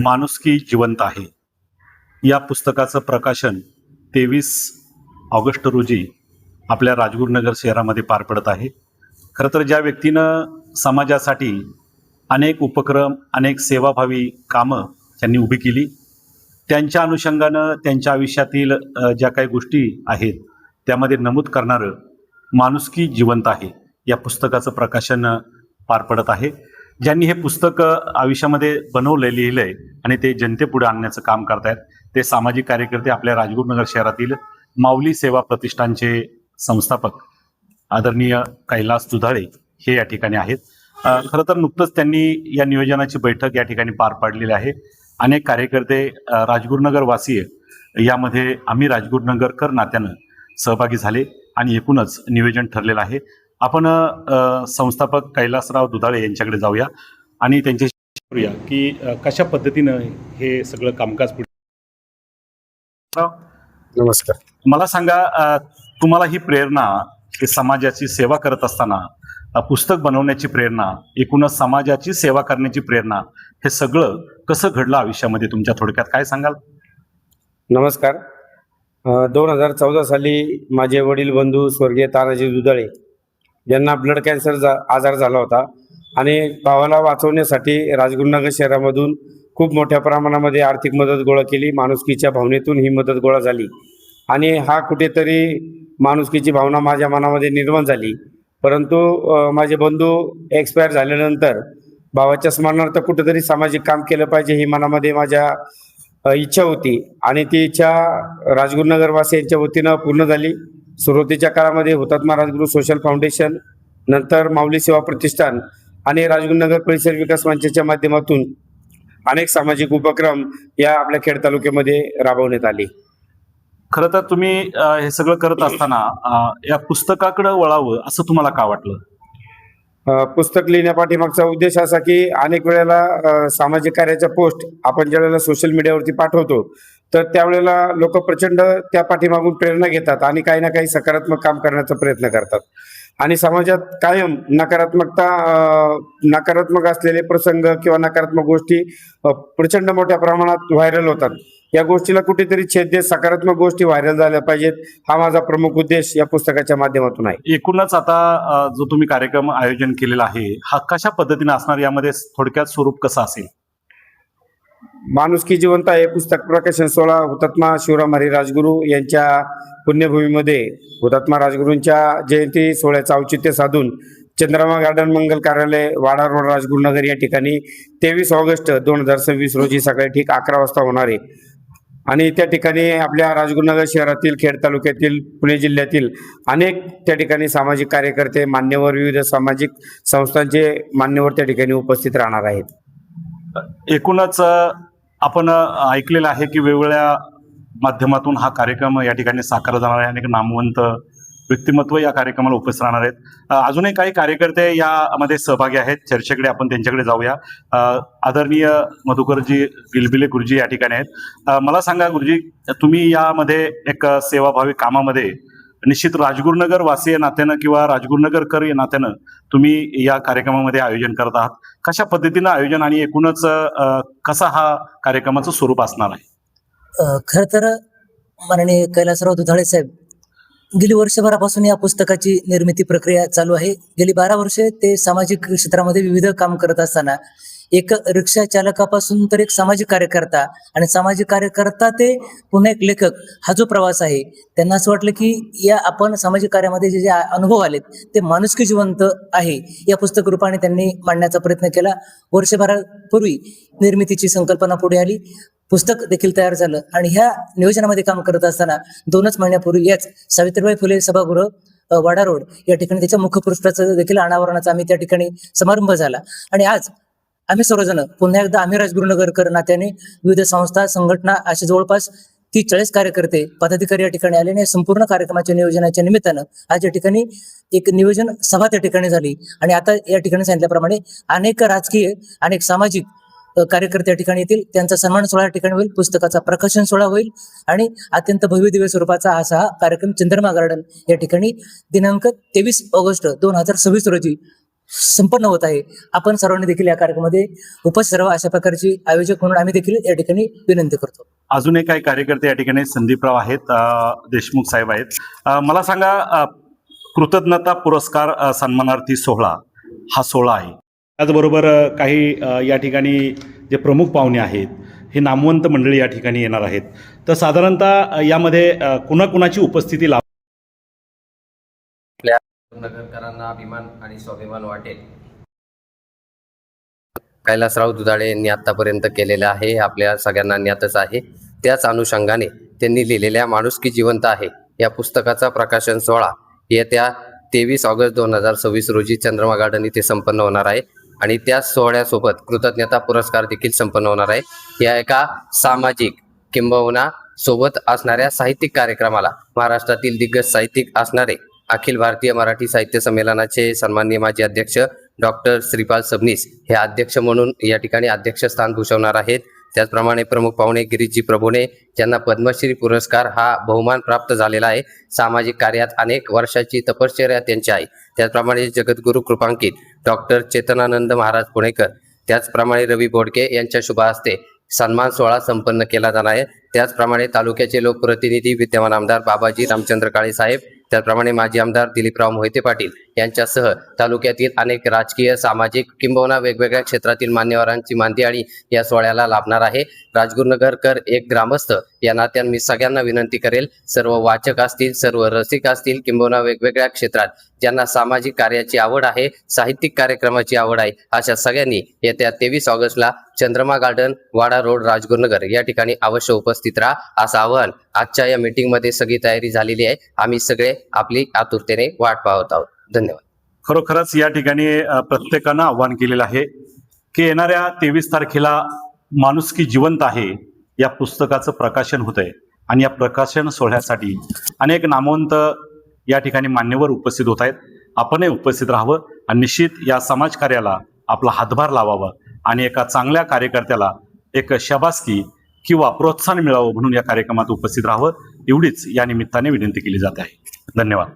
माणुसकी जिवंत आहे या पुस्तकाचं प्रकाशन 23 ऑगस्ट रोजी आपल्या राजगुरुनगर शहरामध्ये पार पडत आहे. खरं तर ज्या व्यक्तीनं समाजासाठी अनेक उपक्रम, अनेक सेवाभावी कामं त्यांनी उभी केली, त्यांच्या अनुषंगानं त्यांच्या आयुष्यातील ज्या काही गोष्टी आहेत त्यामध्ये नमूद करणारं माणुसकी जिवंत आहे या पुस्तकाचं प्रकाशन पार पडत आहे. ज्यांनी हे पुस्तक आयुष्यामध्ये बनवलं, लिहिलं आहे आणि ते जनतेपुढे आणण्याचं काम करतायत ते सामाजिक कार्यकर्ते आपल्या राजगुरुनगर शहरातील माऊली सेवा प्रतिष्ठानचे संस्थापक आदरणीय कैलास दुधाळे हे या ठिकाणी आहेत. खरं तर नुकतंच त्यांनी या नियोजनाची बैठक या ठिकाणी पार पाडलेली आहे. अनेक कार्यकर्ते राजगुरुनगर वासीय यामध्ये आम्ही राजगुरुनगरकर नात्यानं सहभागी झाले आणि एकूणच नियोजन ठरलेलं आहे. आपण संस्थापक कैलासराव दुधाळे यांच्याकडे जाऊया आणि त्यांच्याशी करूया की कशा पद्धतीनं हे सगळं कामकाज पुढे. नमस्कार. मला सांगा, तुम्हाला ही प्रेरणा, समाजाची सेवा करत असताना पुस्तक बनवण्याची प्रेरणा, एकूणच समाजाची सेवा करण्याची प्रेरणा, हे सगळं कसं घडलं आयुष्यामध्ये तुमच्या, थोडक्यात काय सांगाल? नमस्कार. 2014 साली माझे वडील बंधू स्वर्गीय तानाजी दुधाळे यांना ब्लड कॅन्सर आजार झाला होता आणि भावाला वाचवण्यासाठी राजगुरुनगर शहरामधून खूप मोठ्या प्रमाणामध्ये आर्थिक मदत गोळा केली. माणुसकीच्या भावनेतून ही मदत गोळा झाली आणि हा कुठेतरी माणुसकीची भावना माझ्या मनामध्ये निर्माण झाली. परंतु माझे बंधू एक्सपायर झाल्यानंतर भावाच्या स्मरणार्थ कुठेतरी सामाजिक काम केलं पाहिजे ही मनामध्ये माझ्या इच्छा होती आणि ती इच्छा राजगुरुनगरवासी यांच्या वतीनं पूर्ण झाली. सुरुवातीच्या काळामध्ये हुतात्मा राजगुरू सोशल फाउंडेशन, नंतर माऊली सेवा प्रतिष्ठान आणि राजगुरुनगर परिसर विकास मंचाच्या माध्यमातून अनेक सामाजिक उपक्रम या आपल्या खेड तालुक्यामध्ये राबवण्यात आले. खरं तर तुम्ही हे सगळं करत असताना या पुस्तकाकडे वळावं असं तुम्हाला का वाटलं? पुस्तक लिहिण्यापाठीमागचा उद्देश असा की अनेक वेळेला सामाजिक कार्याच्या पोस्ट आपण ज्या वेळेला सोशल मीडियावरती पाठवतो तर त्यावेळेला लोक प्रचंड त्या पाठीमागून प्रेरणा घेतात आणि काही ना काही सकारात्मक काम करण्याचा प्रयत्न करतात आणि समाजात कायम नकारात्मक असलेले प्रसंग किंवा नकारात्मक गोष्टी प्रचंड मोठ्या प्रमाणात व्हायरल होतात. या गोष्टीला कुठेतरी छेद देत सकारात्मक गोष्टी व्हायरल झाल्या पाहिजेत, हा माझा प्रमुख उद्देश या पुस्तकाच्या माध्यमातून आहे. एकूणच आता जो तुम्ही कार्यक्रम आयोजन केलेला आहे हा कशा पद्धतीने असणार, यामध्ये थोडक्यात स्वरूप कसं असेल? माणुसकी जिवंत आहे पुस्तक प्रकाशन सोहळा हुतात्मा शिवराम हरी राजगुरू यांच्या पुण्यभूमीमध्ये हुतात्मा राजगुरूंच्या जयंती सोहळ्याचं औचित्य साधून चंद्रमा गार्डन मंगल कार्यालय, वाडा रोड, राजगुरुनगर या ठिकाणी 23 ऑगस्ट 2026 रोजी सकाळी ठीक 11 वाजता होणार आहे आणि त्या ठिकाणी आपल्या राजगुरुनगर शहरातील, खेड तालुक्यातील, पुणे जिल्ह्यातील अनेक त्या ठिकाणी सामाजिक कार्यकर्ते, मान्यवर, विविध सामाजिक संस्थांचे मान्यवर त्या ठिकाणी उपस्थित राहणार आहेत. एकूणच आपण ऐकलेलं आहे की वेगवेगळ्या माध्यमातून हा कार्यक्रम या ठिकाणी साकारला जाणार आहे. अनेक नामवंत व्यक्तिमत्व या कार्यक्रमाला उपस्थित राहणार आहेत. अजूनही काही कार्यकर्ते यामध्ये सहभागी आहेत, चर्चेकडे आपण त्यांच्याकडे जाऊया. आदरणीय मधुकरजी गिलबिले गुरुजी या ठिकाणी आहेत. मला सांगा गुरुजी, तुम्ही यामध्ये एक सेवाभावी कामामध्ये निश्चित राजगुरुनगर वासी नात्यानं किंवा राजगुरुनगरकर या नात्यानं तुम्ही या कार्यक्रमामध्ये आयोजन करत आहात. कशा पद्धतीनं आयोजन आणि एकूणच कसा हा कार्यक्रमाचं स्वरूप असणार आहे? खर तर माननीय कैलासराव दुधाळे साहेब गेली वर्षभरापासून या पुस्तकाची निर्मिती प्रक्रिया चालू आहे. गेली 12 वर्षे ते सामाजिक क्षेत्रामध्ये विविध काम करत असताना एक रिक्षा चालकापासून तर एक सामाजिक कार्यकर्ता आणि सामाजिक कार्यकर्ता ते पुन्हा एक लेखक, हा जो प्रवास आहे, त्यांना असं वाटलं की या आपण सामाजिक कार्यामध्ये जे जे अनुभव आलेत ते माणुसकी जिवंत आहे या पुस्तक रूपाने त्यांनी मांडण्याचा प्रयत्न केला. वर्षभरापूर्वी निर्मितीची संकल्पना पुढे आली, पुस्तक देखील तयार झालं आणि ह्या नियोजनामध्ये काम करत असताना 2च महिन्यापूर्वी याच सावित्रीबाई फुले सभागृह, वाडा रोड या ठिकाणी त्याच्या मुखपृष्ठाचं देखील अनावरणाचा आम्ही त्या ठिकाणी समारंभ झाला आणि आज आम्ही सर्वजण पुन्हा एकदा आम्ही राजगुरुनगरकर नात्याने विविध संस्था, संघटना असे जवळपास 30-40 कार्यकर्ते, पदाधिकारी या ठिकाणी आले आणि संपूर्ण कार्यक्रमाच्या नियोजनाच्या निमित्तानं आज या ठिकाणी एक नियोजन सभा त्या ठिकाणी झाली आणि आता या ठिकाणी सांगितल्याप्रमाणे अनेक राजकीय, अनेक सामाजिक कार्यकर्ते या ठिकाणी येतील, त्यांचा सन्मान सोहळा या ठिकाणी होईल, पुस्तकाचा प्रकाशन सोहळा होईल आणि अत्यंत भव्य दिव्य स्वरूपाचा हा कार्यक्रम चंद्रमा गार्डन या ठिकाणी दिनांक 23 ऑगस्ट 2026 रोजी संपन्न होत आहे. आपण सर्वांनी देखील या कार्यक्रमामध्ये उपस्थित राहावं अशा प्रकारची आयोजक म्हणून आम्ही देखील या ठिकाणी विनंती करतो. अजूनही काही कार्यकर्ते या ठिकाणी संदीपराव आहेत, देशमुख साहेब आहेत. मला सांगा, कृतज्ञता पुरस्कार सन्मानार्थी सोहळा हा सोहळा आहे. त्याचबरोबर काही या ठिकाणी जे प्रमुख पाहुणे आहेत हे नामवंत मंडळी या ठिकाणी येणार आहेत. तर साधारणतः यामध्ये कुणाकुणाची उपस्थिती लाभ नगरकरांना अभिमान आणि स्वाभिमान वाटेल. कैलासराव दुधाळे यांनी आतापर्यंत केलेलं आहे हे आपल्या सगळ्यांना ज्ञातच आहे. त्याच अनुषंगाने त्यांनी लिहिलेल्या माणुसकी जिवंत आहे या पुस्तकाचा प्रकाशन सोहळा येत्या 23 ऑगस्ट 2026 रोजी चंद्रमा गार्डन इथे संपन्न होणार आहे आणि त्या सोहळ्यासोबत कृतज्ञता पुरस्कार देखील संपन्न होणार आहे. या एका सामाजिक किंबहुना सोबत असणाऱ्या साहित्यिक कार्यक्रमाला महाराष्ट्रातील दिग्गज साहित्यिक असणारे अखिल भारतीय मराठी साहित्य संमेलनाचे सन्माननीय माजी अध्यक्ष डॉक्टर श्रीपाल सबनीस हे अध्यक्ष म्हणून या ठिकाणी अध्यक्षस्थान भूषवणार आहेत. त्याचप्रमाणे प्रमुख पाहुणे गिरीशजी प्रभुणे ज्यांना पद्मश्री पुरस्कार हा बहुमान प्राप्त झालेला आहे. सामाजिक कार्यात अनेक वर्षाची तपश्चर्या त्यांची आहे. त्याचप्रमाणे जगद्गुरू कृपांकित डॉक्टर चेतनानंद महाराज पुणेकर, त्याचप्रमाणे रवी बोडके यांच्या शुभ हस्ते सन्मान सोहळा संपन्न केला जाणार आहे. त्याचप्रमाणे तालुक्याचे लोकप्रतिनिधी विद्यमान आमदार बाबाजी रामचंद्र काळे साहेब, त्याचप्रमाणे माजी आमदार दिलीपराव मोहिते पाटील यांच्यासह तालुक्यातील अनेक राजकीय, सामाजिक किंबहुना वेगवेगळ्या क्षेत्रातील मान्यवरांची मांदियाळी या सोहळ्याला लाभणार आहे. राजगुरुनगरकर एक ग्रामस्थ या नात्याने मी सगळ्यांना विनंती करेल, सर्व वाचक असतील, सर्व रसिक असतील, किंबहुना वेगवेगळ्या क्षेत्रात ज्यांना सामाजिक कार्याची आवड आहे, साहित्यिक कार्यक्रमाची आवड आहे, अशा सगळ्यांनी येत्या 23 ऑगस्टला चंद्रमा गार्डन, वाडा रोड, राजगुरुनगर या ठिकाणी अवश्य उपस्थित राहा असं आवाहन आजच्या या मीटिंगमध्ये सगळी तयारी झालेली आहे. आम्ही सगळे आपली आतुरतेने वाट पाहत आहोत. धन्यवाद. खरोखरच या ठिकाणी प्रत्येकानं आव्हान केलेलं आहे की येणाऱ्या 23 तारखेला माणुसकी जिवंत आहे या पुस्तकाचं प्रकाशन होत आहे आणि या प्रकाशन सोहळ्यासाठी अनेक नामवंत या ठिकाणी मान्यवर उपस्थित होत आहेत. आपणही उपस्थित राहावं आणि निश्चित या समाजकार्याला आपला हातभार लावावा आणि एका चांगल्या कार्यकर्त्याला एक शाबासकी किंवा प्रोत्साहन मिळावं म्हणून या कार्यक्रमात उपस्थित राहावं, एवढीच या निमित्ताने विनंती केली जात आहे. धन्यवाद.